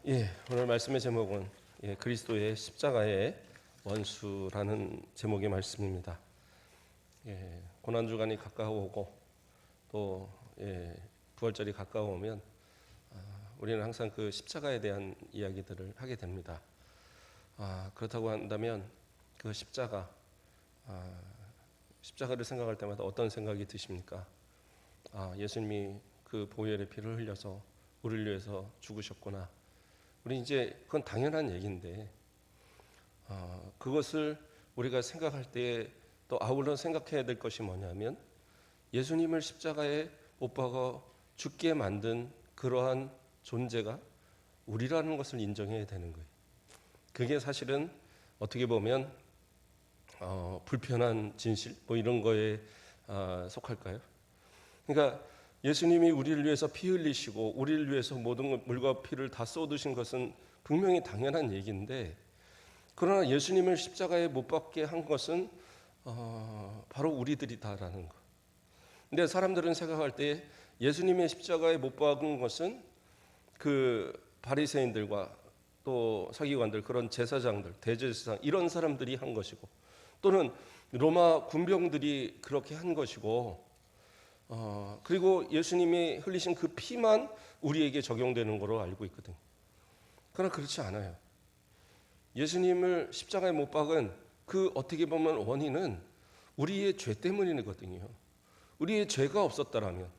오늘 말씀의 제목은 그리스도의 십자가의 원수라는 제목의 말씀입니다. 고난주간이 가까워오고 또 부활절이 가까워오면 우리는 항상 그 십자가에 대한 이야기들을 하게 됩니다. 그렇다고 한다면 그 십자가를 생각할 때마다 어떤 생각이 드십니까? 예수님이 그 보혈의 피를 흘려서 우리를 위해서 죽으셨구나. 우리 이제 그건 당연한 얘기인데 그것을 우리가 생각할 때 또 아울러 생각해야 될 것이 뭐냐면 예수님을 십자가에 못 박아 죽게 만든 그러한 존재가 우리라는 것을 인정해야 되는 거예요. 그게 사실은 어떻게 보면 불편한 진실 뭐 이런 거에 속할까요? 그러니까 예수님이 우리를 위해서 피 흘리시고 우리를 위해서 모든 물과 피를 다 쏟으신 것은 분명히 당연한 얘기인데, 그러나 예수님을 십자가에 못 박게 한 것은 바로 우리들이다라는 거. 근데 사람들은 생각할 때 예수님의 십자가에 못 박은 것은 그 바리새인들과 또 서기관들, 그런 제사장들, 대제사장 이런 사람들이 한 것이고, 또는 로마 군병들이 그렇게 한 것이고, 그리고 예수님이 흘리신 그 피만 우리에게 적용되는 거로 알고 있거든요. 그러나 그렇지 않아요. 예수님을 십자가에 못 박은 그 어떻게 보면 원인은 우리의 죄 때문이거든요. 우리의 죄가 없었다라면,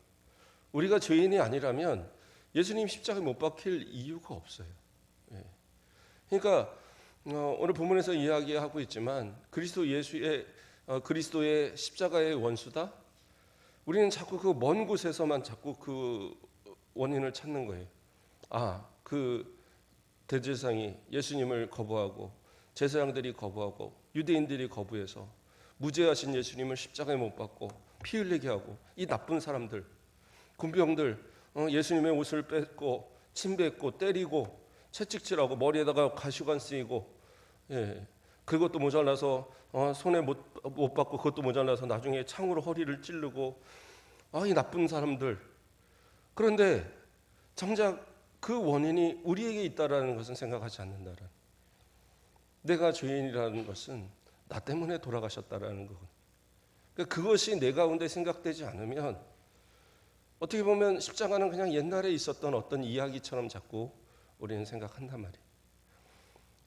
우리가 죄인이 아니라면 예수님 십자가에 못 박힐 이유가 없어요. 그러니까 오늘 본문에서 이야기하고 있지만 그리스도의 십자가의 원수다. 우리는 자꾸 그 먼 곳에서만 자꾸 그 원인을 찾는 거예요. 그 대제사장이 예수님을 거부하고 제사장들이 거부하고 유대인들이 거부해서 무죄하신 예수님을 십자가에 못 박고 피 흘리게 하고, 이 나쁜 사람들, 군병들 예수님의 옷을 뺏고 침 뱉고 때리고 채찍질하고 머리에다가 가시관 쓰이고, 그것도 모자라서 손에 못 받고 그것도 모자라서 나중에 창으로 허리를 찌르고, 이 나쁜 사람들. 그런데 정작 그 원인이 우리에게 있다라는 것은 생각하지 않는다라는, 내가 죄인이라는 것은 나 때문에 돌아가셨다라는 것. 그러니까 그것이 내 가운데 생각되지 않으면 어떻게 보면 십자가는 그냥 옛날에 있었던 어떤 이야기처럼 자꾸 우리는 생각한단 말이에요.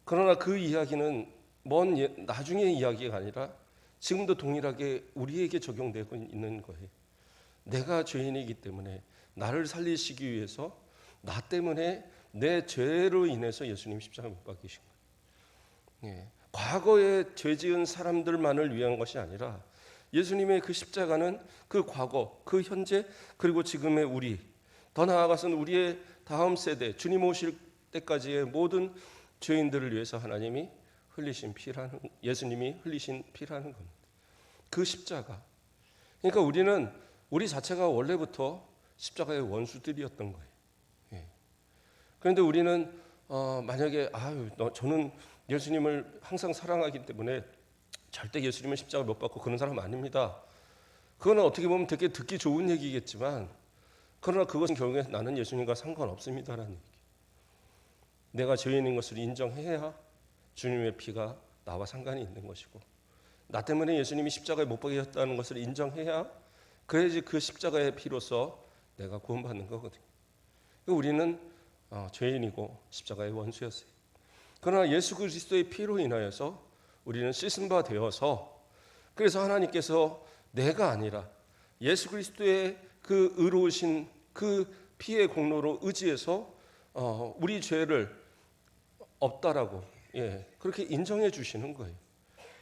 그러나 그 이야기는 나중의 이야기가 아니라 지금도 동일하게 우리에게 적용되고 있는 거예요. 내가 죄인이기 때문에 나를 살리시기 위해서 나 때문에 내 죄로 인해서 예수님 십자가에 못 박히신 거예요. 과거에 죄 지은 사람들만을 위한 것이 아니라 예수님의 그 십자가는 그 과거, 그 현재, 그리고 지금의 우리, 더 나아가서는 우리의 다음 세대, 주님 오실 때까지의 모든 죄인들을 위해서 하나님이 예수님이 흘리신 피라는 겁니다. 그 십자가. 그러니까 우리 자체가 원래부터 십자가의 원수들이었던 거예요. 그런데 우리는 만약에 저는 예수님을 항상 사랑하기 때문에 절대 예수님을 십자가 못 박고 그런 사람 아닙니다. 그거는 어떻게 보면 되게 듣기 좋은 얘기겠지만, 그러나 그것은 결국에 나는 예수님과 상관없습니다라는 얘기. 내가 죄인인 것을 인정해야 주님의 피가 나와 상관이 있는 것이고, 나 때문에 예수님이 십자가에 못 박히셨다는 것을 인정해야, 그래야지 그 십자가의 피로서 내가 구원받는 거거든요. 우리는 죄인이고 십자가의 원수였어요. 그러나 예수 그리스도의 피로 인하여서 우리는 씻은 바 되어서, 그래서 하나님께서 내가 아니라 예수 그리스도의 그 의로우신 그 피의 공로로 의지해서 우리 죄를 없다라고 그렇게 인정해 주시는 거예요.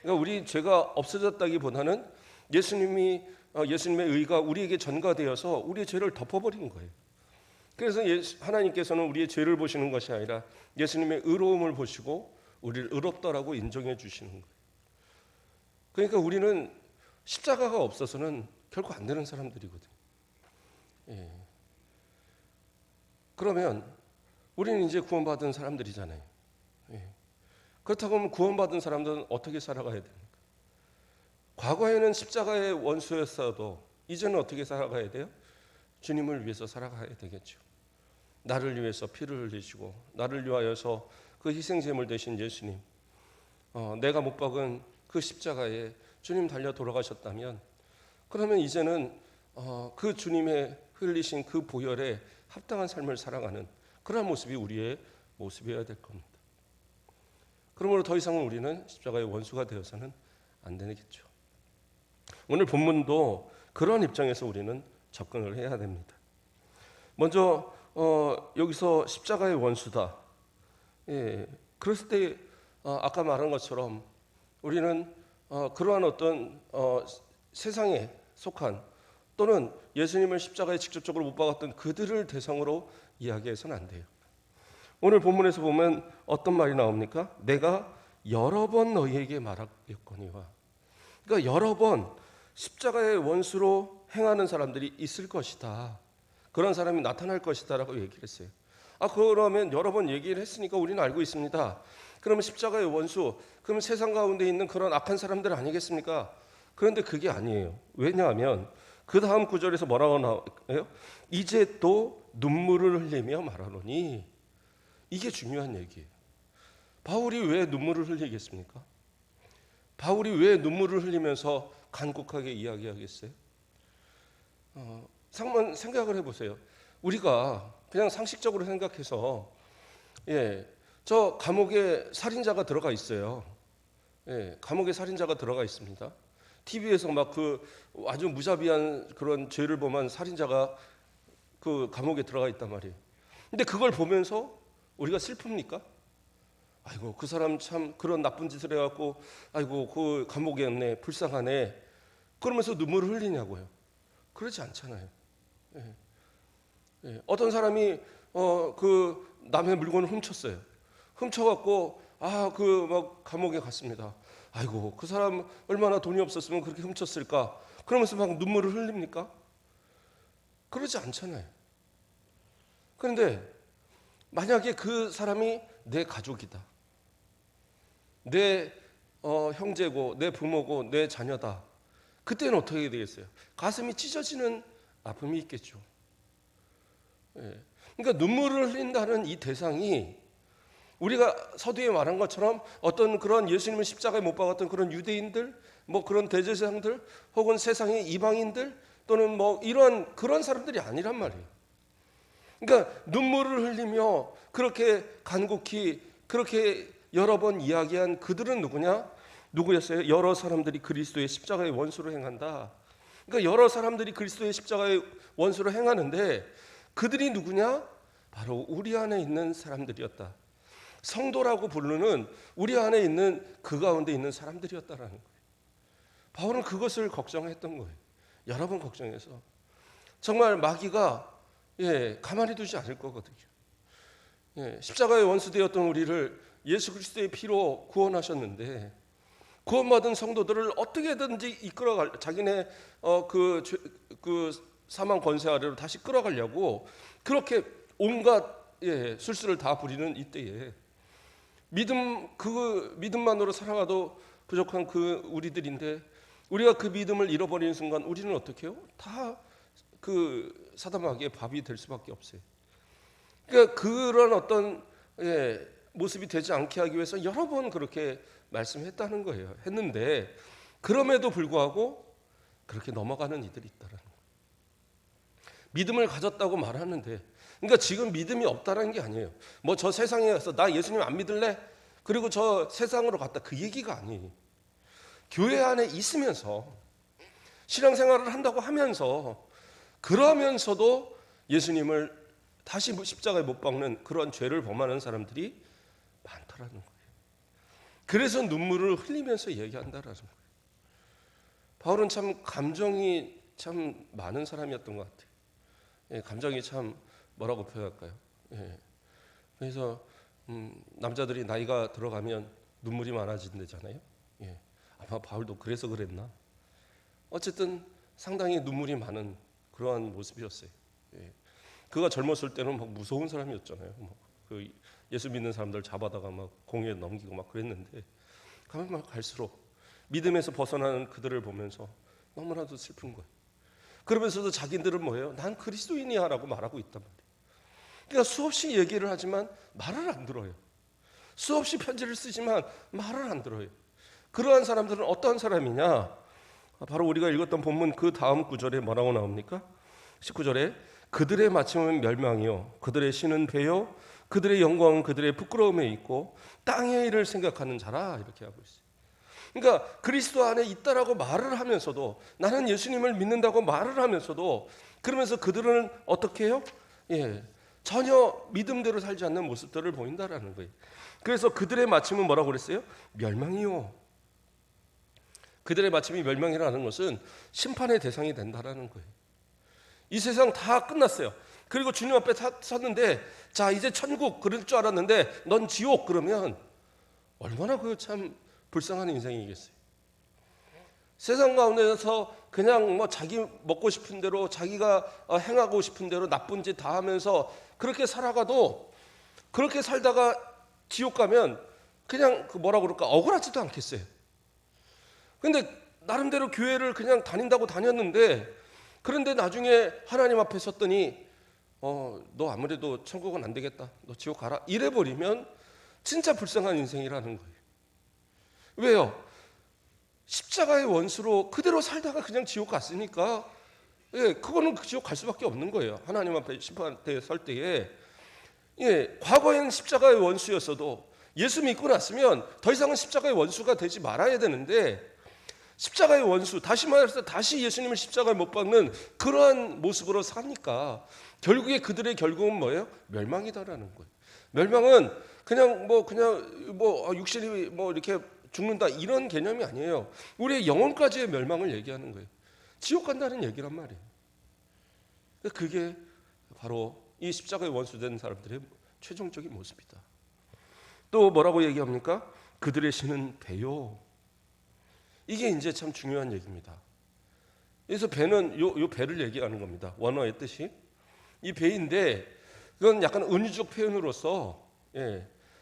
그러니까 우리 죄가 없어졌다기보다는 예수님의 의가 우리에게 전가되어서 우리의 죄를 덮어버린 거예요. 그래서 하나님께서는 우리의 죄를 보시는 것이 아니라 예수님의 의로움을 보시고 우리를 의롭다라고 인정해 주시는 거예요. 그러니까 우리는 십자가가 없어서는 결코 안 되는 사람들이거든요. 그러면 우리는 이제 구원받은 사람들이잖아요. 그렇다고 하면 구원받은 사람들은 어떻게 살아가야 됩니까? 과거에는 십자가의 원수였어도 이제는 어떻게 살아가야 돼요? 주님을 위해서 살아가야 되겠죠. 나를 위해서 피를 흘리시고 나를 위하여서 그 희생제물 되신 예수님, 내가 못 박은 그 십자가에 주님 달려 돌아가셨다면, 그러면 이제는 그 주님의 흘리신 그 보혈에 합당한 삶을 살아가는 그러한 모습이 우리의 모습이어야 될 겁니다. 그러므로 더 이상은 우리는 십자가의 원수가 되어서는 안 되겠죠. 오늘 본문도 그런 입장에서 우리는 접근을 해야 됩니다. 먼저 여기서 십자가의 원수다. 그랬을 때 아까 말한 것처럼 우리는 그러한 어떤 세상에 속한 또는 예수님을 십자가에 직접적으로 못 박았던 그들을 대상으로 이야기해서는 안 돼요. 오늘 본문에서 보면 어떤 말이 나옵니까? 내가 여러 번 너희에게 말하였거니와. 그러니까 여러 번 십자가의 원수로 행하는 사람들이 있을 것이다. 그런 사람이 나타날 것이다 라고 얘기를 했어요. 그러면 여러 번 얘기를 했으니까 우리는 알고 있습니다. 그러면 십자가의 원수, 그러면 세상 가운데 있는 그런 악한 사람들 아니겠습니까? 그런데 그게 아니에요. 왜냐하면 그 다음 구절에서 뭐라고 나와요? 이제 또 눈물을 흘리며 말하노니. 이게 중요한 얘기예요. 바울이 왜 눈물을 흘리겠습니까? 바울이 왜 눈물을 흘리면서 간곡하게 이야기하겠어요? 한번 생각을 해보세요. 우리가 그냥 상식적으로 생각해서 저 감옥에 살인자가 들어가 있어요. 감옥에 살인자가 들어가 있습니다. TV에서 막 그 아주 무자비한 그런 죄를 범한 살인자가 그 감옥에 들어가 있단 말이에요. 근데 그걸 보면서 우리가 슬픕니까? 아이고 그 사람 참 그런 나쁜 짓을 해갖고 아이고 그 감옥에 있네, 불쌍하네, 그러면서 눈물을 흘리냐고요? 그렇지 않잖아요. 어떤 사람이 그 남의 물건을 훔쳤어요. 훔쳐갖고 그 막 감옥에 갔습니다. 아이고 그 사람 얼마나 돈이 없었으면 그렇게 훔쳤을까? 그러면서 막 눈물을 흘립니까? 그러지 않잖아요. 그런데 만약에 그 사람이 내 가족이다, 내 형제고 내 부모고 내 자녀다, 그때는 어떻게 되겠어요? 가슴이 찢어지는 아픔이 있겠죠. 그러니까 눈물을 흘린다는 이 대상이 우리가 서두에 말한 것처럼 어떤 그런 예수님을 십자가에 못 박았던 그런 유대인들, 뭐 그런 대제사장들, 혹은 세상의 이방인들, 또는 뭐 이런 그런 사람들이 아니란 말이에요. 그러니까 눈물을 흘리며 그렇게 간곡히 그렇게 여러 번 이야기한 그들은 누구였어요? 여러 사람들이 그리스도의 십자가의 원수로 행한다. 그러니까 여러 사람들이 그리스도의 십자가의 원수로 행하는데 그들이 누구냐? 바로 우리 안에 있는 사람들이었다. 성도라고 부르는 우리 안에 있는 그 가운데 있는 사람들이었다라는 거예요. 바울은 그것을 걱정했던 거예요. 여러 번 걱정해서 정말 마귀가 가만히 두지 않을 거거든요. 십자가의 원수되었던 우리를 예수 그리스도의 피로 구원하셨는데 구원받은 성도들을 어떻게든지 이끌어갈, 자기네 그 사망 권세 아래로 다시 끌어가려고 그렇게 온갖 술수를 다 부리는 이때에 믿음만으로 살아가도 부족한 그 우리들인데, 우리가 그 믿음을 잃어버리는 순간 우리는 어떻게 해요? 다 그 사단 마귀의 밥이 될 수밖에 없어요. 그러니까 그런 어떤 모습이 되지 않게 하기 위해서 여러 번 그렇게 말씀했다는 거예요. 했는데 그럼에도 불구하고 그렇게 넘어가는 이들이 있다라는 거예요. 믿음을 가졌다고 말하는데, 그러니까 지금 믿음이 없다라는 게 아니에요. 뭐 저 세상에 가서 나 예수님 안 믿을래? 그리고 저 세상으로 갔다, 그 얘기가 아니에요. 교회 안에 있으면서 신앙생활을 한다고 하면서 그러면서도 예수님을 다시 십자가에 못 박는 그런 죄를 범하는 사람들이 많다라는 거예요. 그래서 눈물을 흘리면서 얘기한다라는 거예요. 바울은 참 감정이 참 많은 사람이었던 것 같아요. 감정이 참 뭐라고 표현할까요? 그래서 남자들이 나이가 들어가면 눈물이 많아진다잖아요. 아마 바울도 그래서 그랬나? 어쨌든 상당히 눈물이 많은 그러한 모습이었어요. 그가 젊었을 때는 막 무서운 사람이었잖아요. 그 예수 믿는 사람들 잡아다가 막 공에 넘기고 막 그랬는데 가면 막 갈수록 믿음에서 벗어나는 그들을 보면서 너무나도 슬픈 거예요. 그러면서도 자기들은 뭐예요? 난 그리스도인이야라고 말하고 있단 말이에요. 그러니까 수없이 얘기를 하지만 말을 안 들어요. 수없이 편지를 쓰지만 말을 안 들어요. 그러한 사람들은 어떠한 사람이냐? 바로 우리가 읽었던 본문 그 다음 구절에 뭐라고 나옵니까? 19절에 그들의 마침은 멸망이요 그들의 신은 배요 그들의 영광은 그들의 부끄러움에 있고 땅의 일을 생각하는 자라, 이렇게 하고 있어요. 그러니까 그리스도 안에 있다라고 말을 하면서도, 나는 예수님을 믿는다고 말을 하면서도, 그러면서 그들은 어떻게 해요? 전혀 믿음대로 살지 않는 모습들을 보인다라는 거예요. 그래서 그들의 마침은 뭐라고 그랬어요? 멸망이요. 그들의 마침이 멸망이라는 것은 심판의 대상이 된다라는 거예요. 이 세상 다 끝났어요. 그리고 주님 앞에 섰는데, 자 이제 천국 그럴 줄 알았는데 넌 지옥, 그러면 얼마나 그 참 불쌍한 인생이겠어요. 세상 가운데서 그냥 뭐 자기 먹고 싶은 대로, 자기가 행하고 싶은 대로 나쁜 짓 다 하면서 그렇게 살아가도, 그렇게 살다가 지옥 가면 그냥 그 뭐라 그럴까, 억울하지도 않겠어요. 근데 나름대로 교회를 그냥 다닌다고 다녔는데, 그런데 나중에 하나님 앞에 섰더니 너 아무래도 천국은 안 되겠다, 너 지옥 가라, 이래버리면 진짜 불쌍한 인생이라는 거예요. 왜요? 십자가의 원수로 그대로 살다가 그냥 지옥 갔으니까, 그거는 그 지옥 갈 수밖에 없는 거예요. 하나님 앞에 심판대에 설 때에. 과거에는 십자가의 원수였어도 예수 믿고 났으면 더 이상은 십자가의 원수가 되지 말아야 되는데, 십자가의 원수, 다시 말해서 다시 예수님을 십자가에 못 박는 그러한 모습으로 사니까 결국에 그들의 결국은 뭐예요? 멸망이다라는 거예요. 멸망은 그냥 육신이 이렇게 죽는다, 이런 개념이 아니에요. 우리의 영혼까지의 멸망을 얘기하는 거예요. 지옥 간다는 얘기란 말이에요. 그게 바로 이 십자가의 원수된 사람들의 최종적인 모습이다. 또 뭐라고 얘기합니까? 그들의 신은 배요. 이게 이제 참 중요한 얘기입니다. 그래서 배는 요 배를 얘기하는 겁니다. 원어의 뜻이 이 배인데, 그건 약간 은유적 표현으로서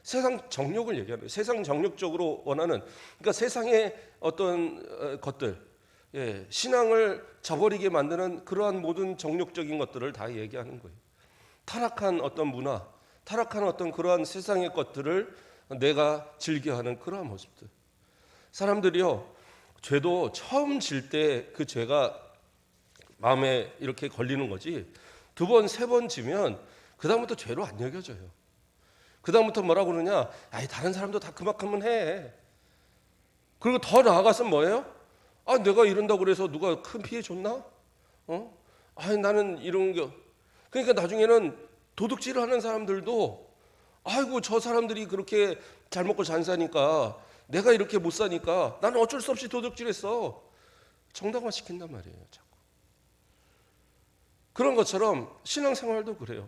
세상 정욕을 얘기하는 거예요. 세상 정욕적으로 원하는, 그러니까 세상의 어떤 것들, 신앙을 저버리게 만드는 그러한 모든 정욕적인 것들을 다 얘기하는 거예요. 타락한 어떤 문화, 타락한 어떤 그러한 세상의 것들을 내가 즐겨하는 그러한 모습들. 사람들이요, 죄도 처음 질 때 그 죄가 마음에 이렇게 걸리는 거지, 두 번, 세 번 지면 그 다음부터 죄로 안 여겨져요. 그 다음부터 뭐라고 그러냐, 아이 다른 사람도 다 그만큼은 해. 그리고 더 나아가서 뭐예요? 아 내가 이런다고 그래서 누가 큰 피해 줬나? 아이 나는 이런 게, 그러니까 나중에는 도둑질을 하는 사람들도, 아이고 저 사람들이 그렇게 잘 먹고 잘 사니까 내가 이렇게 못 사니까 나는 어쩔 수 없이 도둑질했어, 정당화 시킨단 말이에요. 자꾸. 그런 것처럼 신앙생활도 그래요.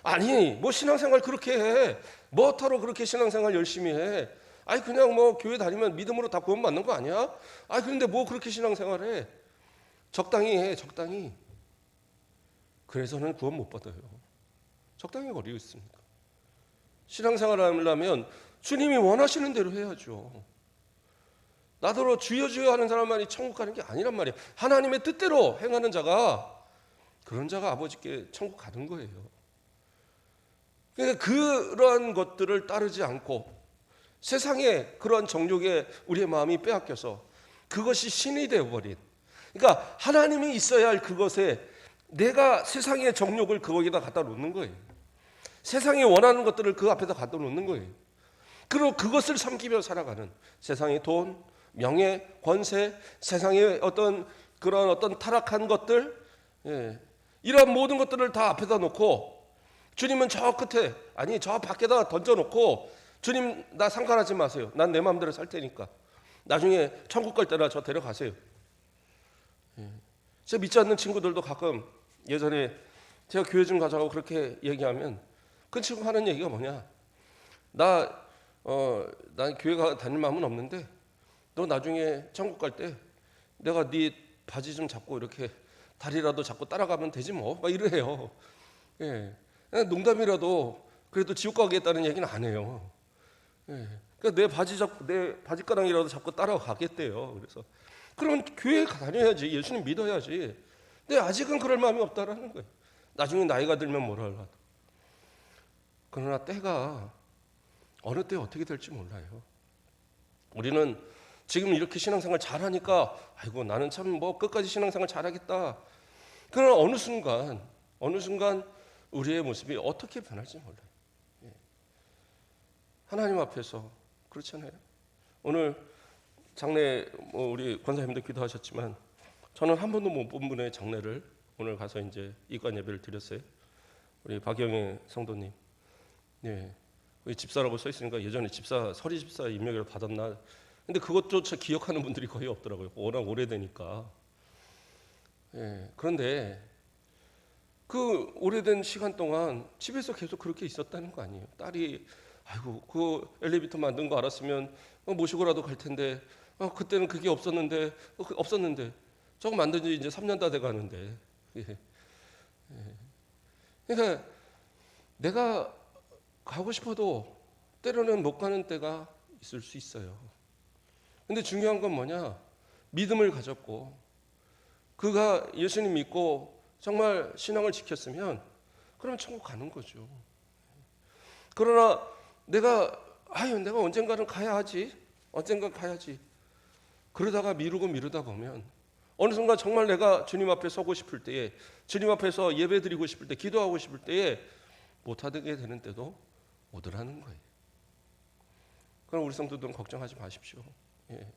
아니 뭐 신앙생활 그렇게 해, 뭐하러 그렇게 신앙생활 열심히 해, 아니 그냥 뭐 교회 다니면 믿음으로 다 구원받는 거 아니야? 아니 그런데 뭐 그렇게 신앙생활해, 적당히 해, 적당히. 그래서는 구원 못 받아요. 적당히 거리고 있습니까? 신앙생활을 하려면 주님이 원하시는 대로 해야죠. 나더러 주여 주여 하는 사람만이 천국 가는 게 아니란 말이에요. 하나님의 뜻대로 행하는 자가, 그런 자가 아버지께 천국 가는 거예요. 그러니까 그러한 것들을 따르지 않고 세상의 그러한 정욕에 우리의 마음이 빼앗겨서 그것이 신이 되어버린, 그러니까 하나님이 있어야 할 그것에 내가 세상의 정욕을 거기다 갖다 놓는 거예요. 세상이 원하는 것들을 그 앞에다 갖다 놓는 거예요. 그리고 그것을 삼키며 살아가는, 세상의 돈, 명예, 권세, 세상의 어떤 그런 어떤 타락한 것들, 이런 모든 것들을 다 앞에다 놓고, 주님은 저 끝에, 아니 저 밖에다 던져놓고, 주님 나 상관하지 마세요, 난 내 마음대로 살 테니까 나중에 천국 갈 때나 저 데려가세요. 제가 믿지 않는 친구들도 가끔, 예전에 제가 교회 좀 가자고 그렇게 얘기하면 그 친구 하는 얘기가 뭐냐, 난 교회 다닐 마음은 없는데 너 나중에 천국 갈 때 내가 네 바지 좀 잡고 이렇게 다리라도 잡고 따라가면 되지 뭐, 막 이래요. 농담이라도 그래도 지옥 가겠다는 얘기는 안 해요. 그러니까 내 바지가랑이라도 잡고 따라가겠대요. 그래서 그러면 교회 다녀야지, 예수님 믿어야지. 근데 아직은 그럴 마음이 없다라는 거예요. 나중에 나이가 들면 뭐라 하려고. 그러나 때가 어느 때 어떻게 될지 몰라요. 우리는 지금 이렇게 신앙생활 잘하니까 아이고 나는 참 뭐 끝까지 신앙생활 잘하겠다. 그러나 어느 순간 우리의 모습이 어떻게 변할지 몰라요. 예. 하나님 앞에서 그렇잖아요. 오늘 장례 우리 권사님도 기도하셨지만 저는 한 번도 못 본 분의 장례를 오늘 가서 이제 이관 예배를 드렸어요. 우리 박영애 성도님. 예. 집사라고 써 있으니까 예전에 서리 집사 임명을 받았나. 근데 그것조차 기억하는 분들이 거의 없더라고요. 워낙 오래되니까. 예. 그런데 그 오래된 시간 동안 집에서 계속 그렇게 있었다는 거 아니에요. 딸이 아이고 그 엘리베이터 만든 거 알았으면 모시고라도 갈 텐데 그때는 그게 없었는데 저거 만든 지 이제 3년 다 돼 가는데. 예. 예. 그러니까 내가 가고 싶어도 때로는 못 가는 때가 있을 수 있어요. 근데 중요한 건 뭐냐? 믿음을 가졌고 그가 예수님 믿고 정말 신앙을 지켰으면 그러면 천국 가는 거죠. 그러나 내가 언젠가는 가야지. 그러다가 미루다 보면 어느 순간 정말 내가 주님 앞에 서고 싶을 때에, 주님 앞에서 예배드리고 싶을 때, 기도하고 싶을 때에 못하게 되는 때도 오더라는 거예요. 그럼 우리 성도들은 걱정하지 마십시오. 예.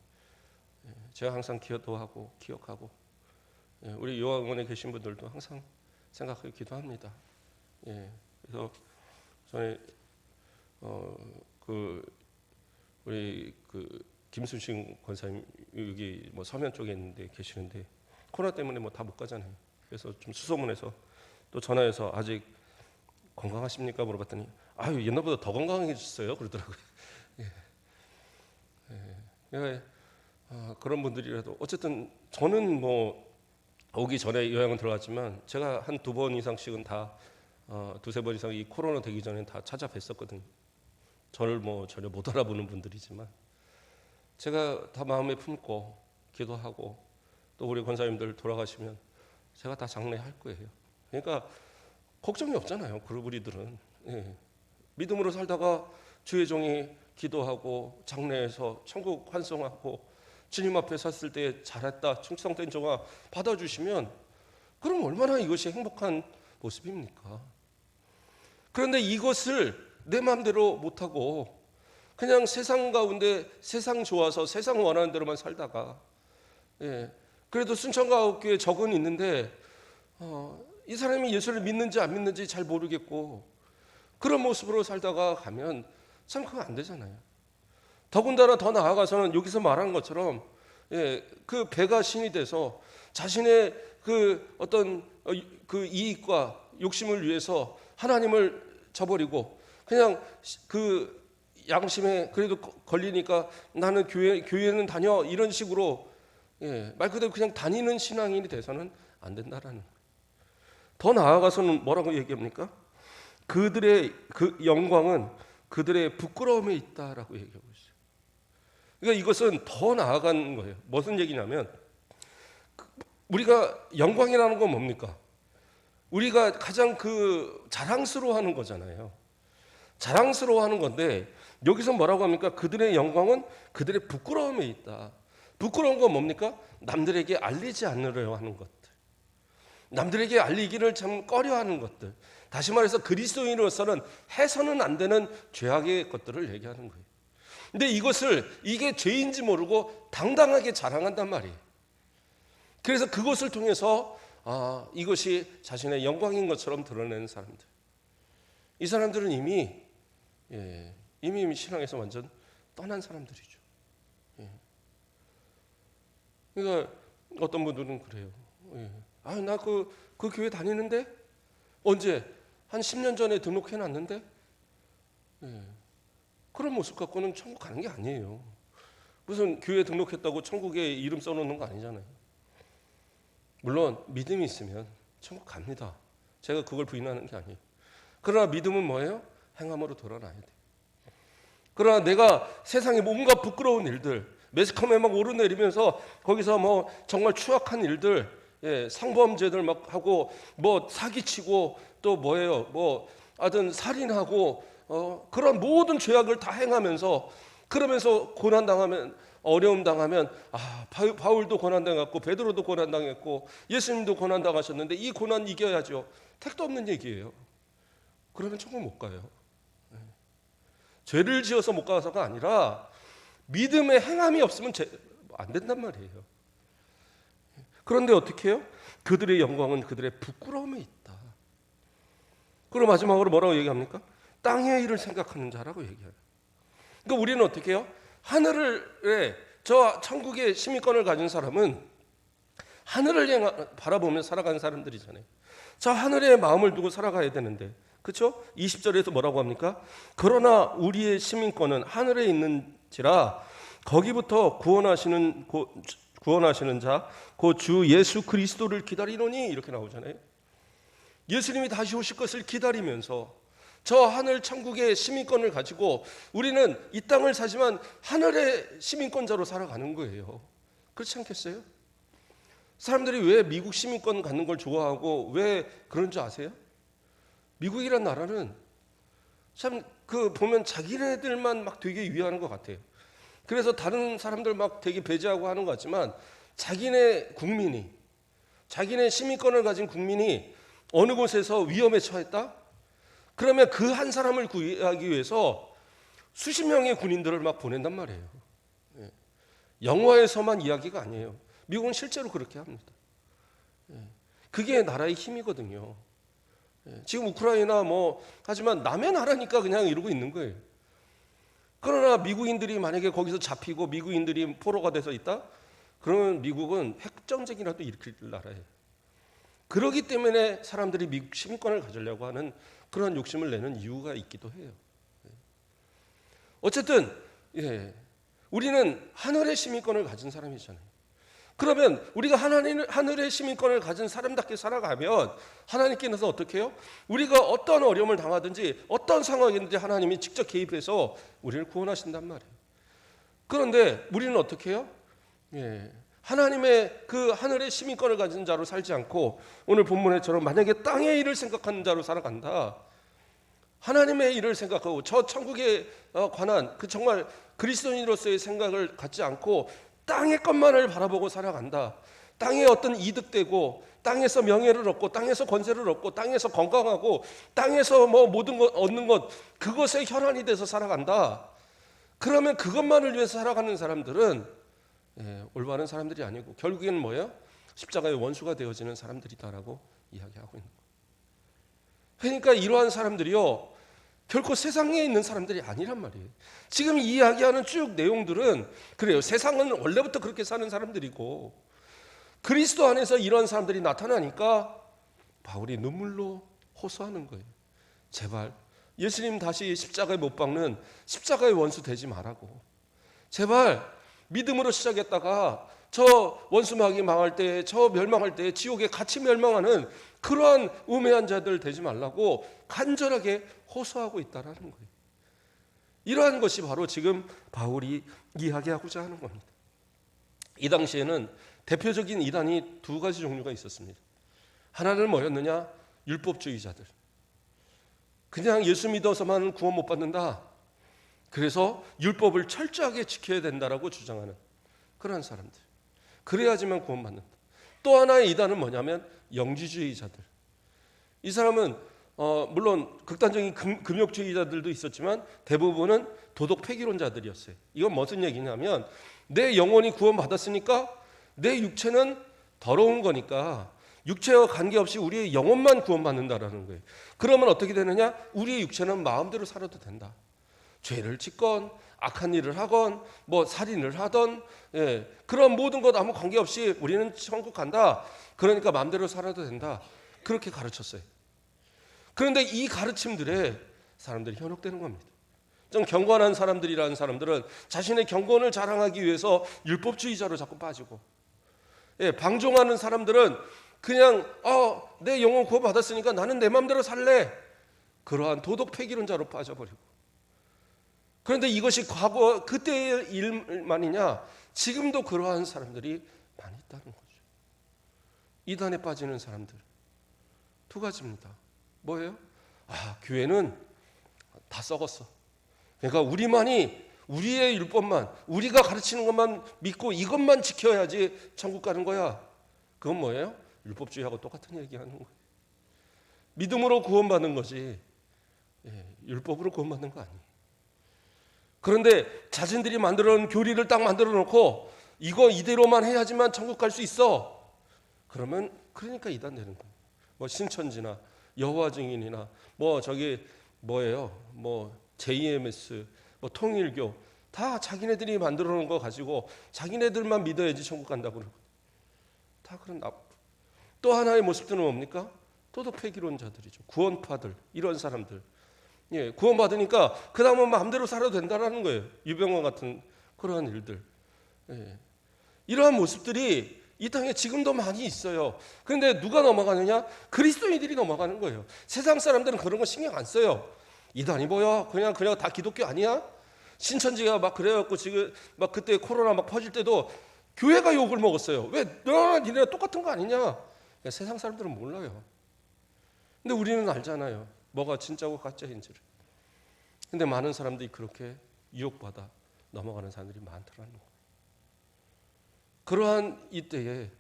제가 항상 기도하고 기억하고, 우리 요양원에 계신 분들도 항상 생각하고 기도합니다. 예. 그래서 전에 우리 김수신 권사님 여기 서면 쪽에 있는데 계시는데 코로나 때문에 다 못 가잖아요. 그래서 좀 수소문해서 또 전화해서 아직 건강하십니까 물어봤더니 옛날보다 더 건강해졌어요 그러더라고요. 예. 그런 분들이라도 어쨌든 저는 오기 전에 요양원 들어갔지만 제가 한 2번 이상씩은 다 두세 번 이상 이 코로나 되기 전에 다 찾아뵀었거든요. 저를 전혀 못 알아보는 분들이지만 제가 다 마음에 품고 기도하고 또 우리 권사님들 돌아가시면 제가 다 장례할 거예요. 그러니까 걱정이 없잖아요. 우리들은. 예. 믿음으로 살다가 주의 종이 기도하고 장례해서 천국 환송하고 주님 앞에 섰을 때 잘했다 충성된 종아 받아주시면 그럼 얼마나 이것이 행복한 모습입니까? 그런데 이것을 내 마음대로 못하고 그냥 세상 가운데 세상 좋아서 세상 원하는 대로만 살다가 그래도 순천가옥교회 적은 있는데 이 사람이 예수를 믿는지 안 믿는지 잘 모르겠고 그런 모습으로 살다가 가면 참 그거 안 되잖아요. 더군다나 더 나아가서는 여기서 말한 것처럼 그 배가 신이 돼서 자신의 그 어떤 그 이익과 욕심을 위해서 하나님을 저버리고 그냥 그 양심에 그래도 걸리니까 나는 교회는 다녀 이런 식으로 말 그대로 그냥 다니는 신앙인이 돼서는 안 된다라는 거예요. 더 나아가서는 뭐라고 얘기합니까? 그들의 그 영광은 그들의 부끄러움에 있다라고 얘기하고 있어요. 그러니까 이것은 더 나아간 거예요. 무슨 얘기냐면 우리가 영광이라는 건 뭡니까? 우리가 가장 자랑스러워하는 거잖아요. 자랑스러워하는 건데 여기서 뭐라고 합니까? 그들의 영광은 그들의 부끄러움에 있다. 부끄러운 건 뭡니까? 남들에게 알리지 않으려 하는 것들. 남들에게 알리기를 참 꺼려하는 것들. 다시 말해서 그리스도인으로서는 해서는 안 되는 죄악의 것들을 얘기하는 거예요. 근데 이게 죄인지 모르고 당당하게 자랑한단 말이에요. 그래서 그것을 통해서 이것이 자신의 영광인 것처럼 드러내는 사람들. 이 사람들은 이미 신앙에서 완전 떠난 사람들이죠. 그러니까 어떤 분들은 그래요. 나 그 교회 다니는데 언제 한 10년 전에 등록해놨는데 그런 모습 갖고는 천국 가는 게 아니에요. 무슨 교회 등록했다고 천국에 이름 써놓는 거 아니잖아요. 물론 믿음이 있으면 천국 갑니다. 제가 그걸 부인하는 게 아니에요. 그러나 믿음은 뭐예요? 행함으로 드러나야 돼요. 그러나 내가 세상에 뭔가 부끄러운 일들, 매스컴에 막 오르내리면서 거기서 정말 추악한 일들, 상범죄들 막 하고 사기치고 또 뭐예요? 하든 살인하고 그런 모든 죄악을 다 행하면서 그러면서 고난 당하면 어려움 당하면 바울도 고난 당했고 베드로도 고난 당했고 예수님도 고난 당하셨는데 이 고난 이겨야죠. 택도 없는 얘기예요. 그러면 천국 못 가요. 죄를 지어서 못 가서가 아니라 믿음의 행함이 없으면 안 된단 말이에요. 그런데 어떻게 해요? 그들의 영광은 그들의 부끄러움에 있다. 그리고 마지막으로 뭐라고 얘기합니까? 땅의 일을 생각하는 자라고 얘기해요. 그러니까 우리는 어떻게 해요? 하늘에 저 천국의 시민권을 가진 사람은 하늘을 바라보며 살아가는 사람들이잖아요. 저 하늘에 마음을 두고 살아가야 되는데, 그렇죠? 20절에서 뭐라고 합니까? 그러나 우리의 시민권은 하늘에 있는지라 거기부터 구원하시는 자, 그 주 예수 그리스도를 기다리노니 이렇게 나오잖아요. 예수님이 다시 오실 것을 기다리면서 저 하늘 천국의 시민권을 가지고 우리는 이 땅을 사지만 하늘의 시민권자로 살아가는 거예요. 그렇지 않겠어요? 사람들이 왜 미국 시민권 갖는 걸 좋아하고 왜 그런 줄 아세요? 미국이란 나라는 참 보면 자기네들만 막 되게 위하는 것 같아요. 그래서 다른 사람들 막 되게 배제하고 하는 것 같지만 자기네 국민이, 자기네 시민권을 가진 국민이 어느 곳에서 위험에 처했다? 그러면 그 한 사람을 구하기 위해서 수십 명의 군인들을 막 보낸단 말이에요. 영화에서만 이야기가 아니에요. 미국은 실제로 그렇게 합니다. 그게 나라의 힘이거든요. 지금 우크라이나 하지만 남의 나라니까 그냥 이러고 있는 거예요. 그러나 미국인들이 만약에 거기서 잡히고 미국인들이 포로가 돼서 있다? 그러면 미국은 핵전쟁이라도 일으킬 나라예요. 그렇기 때문에 사람들이 미국 시민권을 가지려고 하는 그런 욕심을 내는 이유가 있기도 해요. 어쨌든 우리는 하늘의 시민권을 가진 사람이잖아요. 그러면 우리가 하늘의 시민권을 가진 사람답게 살아가면 하나님께서 어떻게 해요? 우리가 어떤 어려움을 당하든지 어떤 상황이든지 하나님이 직접 개입해서 우리를 구원하신단 말이에요. 그런데 우리는 어떻게 해요? 하나님의 그 하늘의 시민권을 가진 자로 살지 않고 오늘 본문에처럼 만약에 땅의 일을 생각하는 자로 살아간다. 하나님의 일을 생각하고 저 천국에 관한 그 정말 그리스도인으로서의 생각을 갖지 않고 땅의 것만을 바라보고 살아간다. 땅에 어떤 이득되고 땅에서 명예를 얻고 땅에서 권세를 얻고 땅에서 건강하고 땅에서 모든 것 얻는 것 그것에 혈안이 돼서 살아간다. 그러면 그것만을 위해서 살아가는 사람들은 올바른 사람들이 아니고 결국에는 뭐예요? 십자가의 원수가 되어지는 사람들이다라고 이야기하고 있는 거예요. 그러니까 이러한 사람들이요 결코 세상에 있는 사람들이 아니란 말이에요. 지금 이야기하는 쭉 내용들은 그래요. 세상은 원래부터 그렇게 사는 사람들이고 그리스도 안에서 이런 사람들이 나타나니까 바울이 눈물로 호소하는 거예요. 제발 예수님 다시 십자가에 못 박는 십자가의 원수 되지 말라고. 제발 믿음으로 시작했다가 저 원수마귀 망할 때, 저 멸망할 때 지옥에 같이 멸망하는 그러한 우매한 자들 되지 말라고 간절하게 호소하고 있다라는 거예요. 이러한 것이 바로 지금 바울이 이야기하고자 하는 겁니다. 이 당시에는 대표적인 이단이 두 가지 종류가 있었습니다. 하나는 뭐였느냐? 율법주의자들. 그냥 예수 믿어서만 구원 못 받는다. 그래서 율법을 철저하게 지켜야 된다라고 주장하는 그런 사람들. 그래야지만 구원받는다. 또 하나의 이단은 뭐냐면 영지주의자들. 이 사람은 물론 극단적인 금욕주의자들도 있었지만 대부분은 도덕 폐기론자들이었어요. 이건 무슨 얘기냐면 내 영혼이 구원받았으니까 내 육체는 더러운 거니까 육체와 관계없이 우리의 영혼만 구원받는다라는 거예요. 그러면 어떻게 되느냐? 우리의 육체는 마음대로 살아도 된다. 죄를 짓건 악한 일을 하건 살인을 하던 그런 모든 것 아무 관계없이 우리는 천국 간다. 그러니까 마음대로 살아도 된다. 그렇게 가르쳤어요. 그런데 이 가르침들에 사람들이 현혹되는 겁니다. 좀 경건한 사람들이라는 사람들은 자신의 경건을 자랑하기 위해서 율법주의자로 자꾸 빠지고 방종하는 사람들은 그냥 내 영혼 구원받았으니까 나는 내 마음대로 살래. 그러한 도덕 폐기론자로 빠져버리고 그런데 이것이 과거 그때의 일만이냐? 지금도 그러한 사람들이 많이 있다는 거죠. 이단에 빠지는 사람들 두 가지입니다. 뭐예요? 교회는 다 썩었어. 그러니까 우리만이 우리의 율법만, 우리가 가르치는 것만 믿고 이것만 지켜야지 천국 가는 거야. 그건 뭐예요? 율법주의하고 똑같은 얘기하는 거예요. 믿음으로 구원받는 거지, 율법으로 구원받는 거 아니에요. 그런데 자신들이 만들어 놓은 교리를 딱 만들어 놓고 이거 이대로만 해야지만 천국 갈 수 있어. 그러니까 이단 되는 거예요. 뭐 신천지나 여호와 증인이나 뭐 저기 뭐예요? 뭐 JMS, 뭐 통일교 다 자기네들이 만들어 놓은 거 가지고 자기네들만 믿어야지 천국 간다고 그러고 다 그런 또 하나의 모습들은 뭡니까? 도덕 폐기론자들이죠. 구원파들 이런 사람들. 구원받으니까 그 다음은 마음대로 살아도 된다는 거예요. 유병원 같은 그러한 일들. 이러한 모습들이 이 땅에 지금도 많이 있어요. 그런데 누가 넘어가느냐? 그리스도인들이 넘어가는 거예요. 세상 사람들은 그런 거 신경 안 써요. 이단이 뭐야? 그냥 다 기독교 아니야? 신천지가 막 그래갖고 지금 막 그때 코로나 막 퍼질 때도 교회가 욕을 먹었어요. 왜 너랑 니네가 똑같은 거 아니냐? 세상 사람들은 몰라요. 근데 우리는 알잖아요. 뭐가 진짜고 가짜인지를. 근데 많은 사람들이 그렇게 유혹받아 넘어가는 사람들이 많더라는 거예요. 그러한 이때에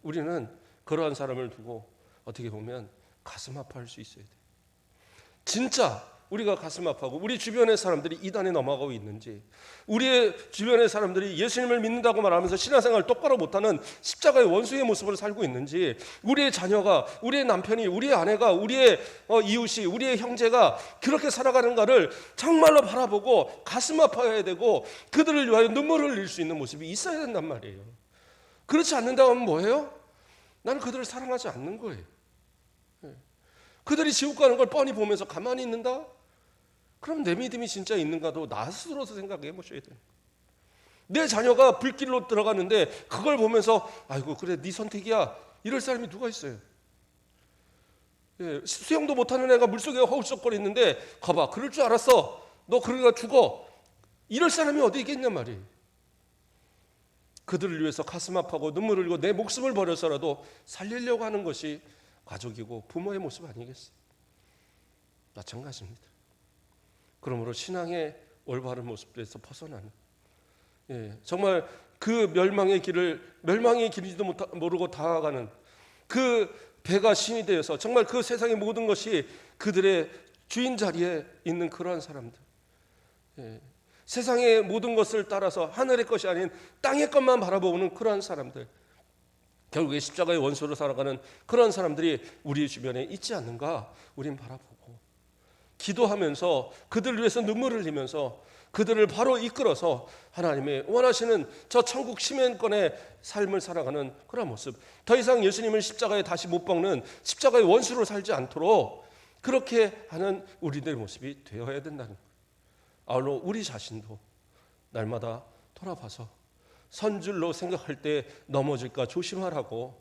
우리는 그러한 사람을 두고 어떻게 보면 가슴 아파할 수 있어야 돼요. 진짜 우리가 가슴 아파하고 우리 주변의 사람들이 이단에 넘어가고 있는지, 우리의 주변의 사람들이 예수님을 믿는다고 말하면서 신앙생활을 똑바로 못하는 십자가의 원수의 모습을 살고 있는지, 우리의 자녀가, 우리의 남편이, 우리의 아내가, 우리의 이웃이, 우리의 형제가 그렇게 살아가는가를 정말로 바라보고 가슴 아파해야 되고 그들을 위하여 눈물을 흘릴 수 있는 모습이 있어야 된단 말이에요. 그렇지 않는다면 뭐예요? 나는 그들을 사랑하지 않는 거예요. 그들이 지옥 가는 걸 뻔히 보면서 가만히 있는다? 그럼 내 믿음이 진짜 있는가도 나 스스로도 생각해 보셔야 돼요. 내 자녀가 불길로 들어가는데 그걸 보면서 아이고 그래 네 선택이야 이럴 사람이 누가 있어요? 수영도 못하는 애가 물속에 허우적거리는데 가봐 그럴 줄 알았어 너 그러다 죽어 이럴 사람이 어디 있겠냔 말이에요. 그들을 위해서 가슴 아파하고 눈물 흘리고 내 목숨을 버려서라도 살리려고 하는 것이 가족이고 부모의 모습 아니겠어요? 마찬가지입니다. 그러므로 신앙의 올바른 모습에서 벗어나는, 정말 그 멸망의 길인지도 모르고 다가가는 그 배가 신이 되어서 정말 그 세상의 모든 것이 그들의 주인 자리에 있는 그러한 사람들, 세상의 모든 것을 따라서 하늘의 것이 아닌 땅의 것만 바라보는 그러한 사람들, 결국에 십자가의 원수로 살아가는 그런 사람들이 우리 주변에 있지 않는가 우린 바라보고 기도하면서 그들을 위해서 눈물을 흘리면서 그들을 바로 이끌어서 하나님의 원하시는 저 천국 시면권의 삶을 살아가는 그런 모습, 더 이상 예수님을 십자가에 다시 못 박는 십자가의 원수로 살지 않도록 그렇게 하는 우리들의 모습이 되어야 된다는 거예요. 아울러 우리 자신도 날마다 돌아봐서 선줄로 생각할 때 넘어질까 조심하라고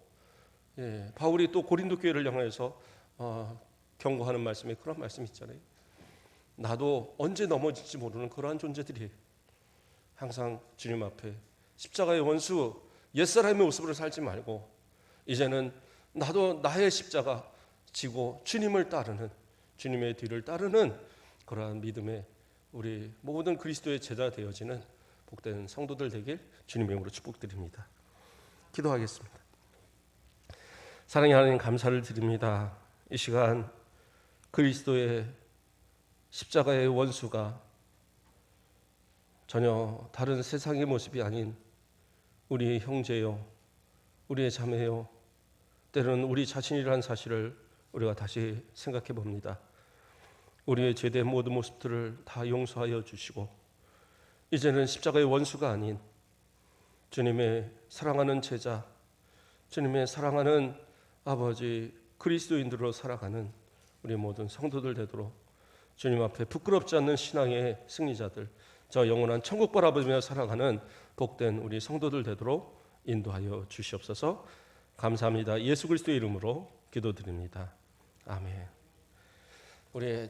바울이 또 고린도 교회를 향해서 경고하는 말씀에 그런 말씀이 있잖아요. 나도 언제 넘어질지 모르는 그러한 존재들이에요. 항상 주님 앞에 십자가의 원수 옛사람의 모습으로 살지 말고 이제는 나도 나의 십자가 지고 주님을 따르는, 주님의 뒤를 따르는 그러한 믿음의 우리 모든 그리스도의 제자 되어지는 복된 성도들 되길 주님의 이름으로 축복드립니다. 기도하겠습니다. 사랑의 하나님 감사를 드립니다. 이 시간 그리스도의 십자가의 원수가 전혀 다른 세상의 모습이 아닌 우리의 형제요, 우리의 자매요, 때로는 우리 자신이라는 사실을 우리가 다시 생각해 봅니다. 우리의 죄된 모든 모습들을 다 용서하여 주시고 이제는 십자가의 원수가 아닌 주님의 사랑하는 제자, 주님의 사랑하는 아버지 그리스도인들로 살아가는 우리 모든 성도들 되도록 주님 앞에 부끄럽지 않는 신앙의 승리자들, 저 영원한 천국 바라보며 살아가는 복된 우리 성도들 되도록 인도하여 주시옵소서. 감사합니다. 예수 그리스도의 이름으로 기도드립니다. 아멘. 우리